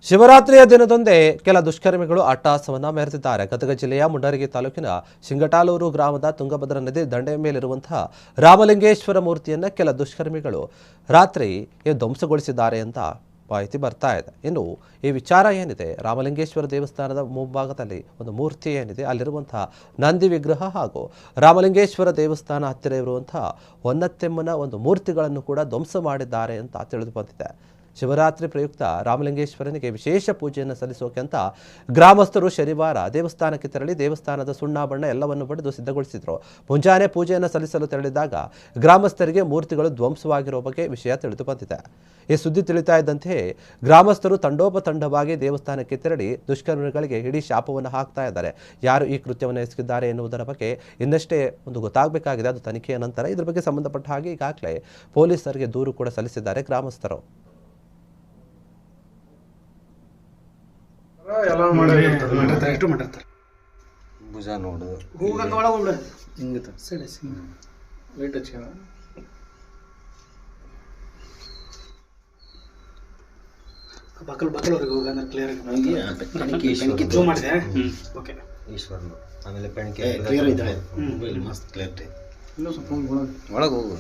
ಶಿವರಾತ್ರಿಯ ದಿನದಂದೇ ಕೆಲ ದುಷ್ಕರ್ಮಿಗಳು ಅಟ್ಟಹಾಸವನ್ನ ಮೆರೆದಿದ್ದಾರೆ. ಗದಗ ಜಿಲ್ಲೆಯ ಮುಂಡರಗಿ ತಾಲೂಕಿನ ಶಿಂಗಟಾಲೂರು ಗ್ರಾಮದ ತುಂಗಭದ್ರಾ ನದಿ ದಂಡೆಯ ಮೇಲಿರುವಂತಹ ರಾಮಲಿಂಗೇಶ್ವರ ಮೂರ್ತಿಯನ್ನ ಕೆಲ ದುಷ್ಕರ್ಮಿಗಳು ರಾತ್ರಿ ಧ್ವಂಸಗೊಳಿಸಿದ್ದಾರೆ ಅಂತ ಮಾಹಿತಿ ಬರ್ತಾ ಇದೆ. ಇನ್ನು ಈ ವಿಚಾರ ಏನಿದೆ, ರಾಮಲಿಂಗೇಶ್ವರ ದೇವಸ್ಥಾನದ ಮುಂಭಾಗದಲ್ಲಿ ಒಂದು ಮೂರ್ತಿ ಏನಿದೆ, ಅಲ್ಲಿರುವಂತಹ ನಂದಿ ವಿಗ್ರಹ ಹಾಗೂ ರಾಮಲಿಂಗೇಶ್ವರ ದೇವಸ್ಥಾನ ಹತ್ತಿರ ಇರುವಂತಹ ಹೊನ್ನತ್ತೆಮ್ಮನ ಒಂದು ಮೂರ್ತಿಗಳನ್ನು ಕೂಡ ಧ್ವಂಸ ಮಾಡಿದ್ದಾರೆ ಅಂತ ತಿಳಿದು ಬಂದಿದೆ. ಶಿವರಾತ್ರಿ ಪ್ರಯುಕ್ತ ರಾಮಲಿಂಗೇಶ್ವರನಿಗೆ ವಿಶೇಷ ಪೂಜೆಯನ್ನು ಸಲ್ಲಿಸೋಕೆ ಅಂತ ಗ್ರಾಮಸ್ಥರು ಶನಿವಾರ ದೇವಸ್ಥಾನಕ್ಕೆ ತೆರಳಿ ದೇವಸ್ಥಾನದ ಸುಣ್ಣ ಬಣ್ಣ ಎಲ್ಲವನ್ನು ಬಡಿದು ಸಿದ್ಧಗೊಳಿಸಿದ್ರು. ಮುಂಜಾನೆ ಪೂಜೆಯನ್ನು ಸಲ್ಲಿಸಲು ತೆರಳಿದಾಗ ಗ್ರಾಮಸ್ಥರಿಗೆ ಮೂರ್ತಿಗಳು ಧ್ವಂಸವಾಗಿರುವ ಬಗ್ಗೆ ವಿಷಯ ತಿಳಿದು ಬಂದಿದೆ. ಈ ಸುದ್ದಿ ತಿಳಿತಾ ಇದ್ದಂತೆಯೇ ಗ್ರಾಮಸ್ಥರು ತಂಡೋಪತಂಡವಾಗಿ ದೇವಸ್ಥಾನಕ್ಕೆ ತೆರಳಿ ದುಷ್ಕರ್ಮಿಗಳಿಗೆ ಇಡೀ ಶಾಪವನ್ನು ಹಾಕ್ತಾ ಇದ್ದಾರೆ. ಯಾರು ಈ ಕೃತ್ಯವನ್ನು ಎಸಗಿದ್ದಾರೆ ಎನ್ನುವುದರ ಬಗ್ಗೆ ಇನ್ನಷ್ಟೇ ಒಂದು ಗೊತ್ತಾಗಬೇಕಾಗಿದೆ. ಅದು ತನಿಖೆಯ ನಂತರ ಇದರ ಬಗ್ಗೆ ಸಂಬಂಧಪಟ್ಟ ಹಾಗೆ ಈಗಾಗಲೇ ಪೊಲೀಸರಿಗೆ ದೂರು ಕೂಡ ಸಲ್ಲಿಸಿದ್ದಾರೆ ಗ್ರಾಮಸ್ಥರು. ಭುಜ ನೋಡು ಈಶ್ವರನು ಆಮೇಲೆ ಪೆಣಿಕೆ ಮಸ್ತ್ ಕ್ಲಿಯರಿಟಿ ಒಳಗೆ ಹೋಗು.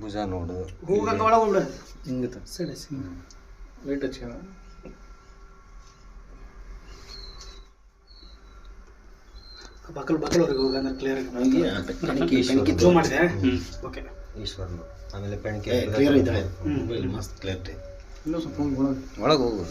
ಭುಜ ನೋಡು ಈಶ್ವರನು ಆಮೇಲೆ ಪೆಣಿಕೆ ಮಸ್ತ್ ಕ್ಲಿಯರಿಟಿ ಒಳಗೆ ಹೋಗು.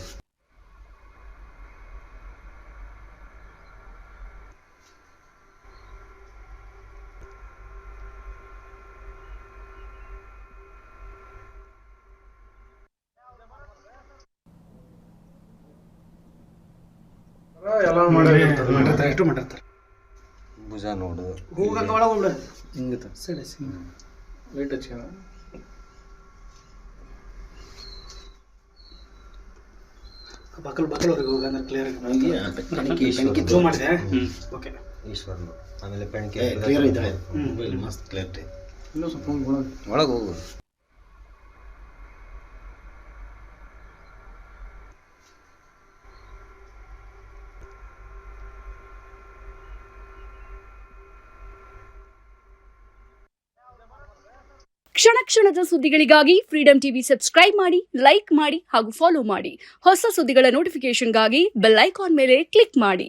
ಭುಜ ನೋಡು ಈಶ್ವರನು ಆಮೇಲೆ ಪೆಣಿಕೆ ಮಸ್ತ್ ಕ್ಲಿಯರಿಟಿ ಒಳಗೆ ಹೋಗು. ಕ್ಷಣ ಕ್ಷಣದ ಸುದ್ದಿಗಳಿಗಾಗಿ ಫ್ರೀಡಂ ಟಿವಿ ಸಬ್ಸ್ಕ್ರೈಬ್ ಮಾಡಿ, ಲೈಕ್ ಮಾಡಿ ಹಾಗೂ ಫಾಲೋ ಮಾಡಿ. ಹೊಸ ಸುದ್ದಿಗಳ ನೋಟಿಫಿಕೇಶನ್ಗಾಗಿ ಬೆಲ್ ಐಕಾನ್ ಮೇಲೆ ಕ್ಲಿಕ್ ಮಾಡಿ.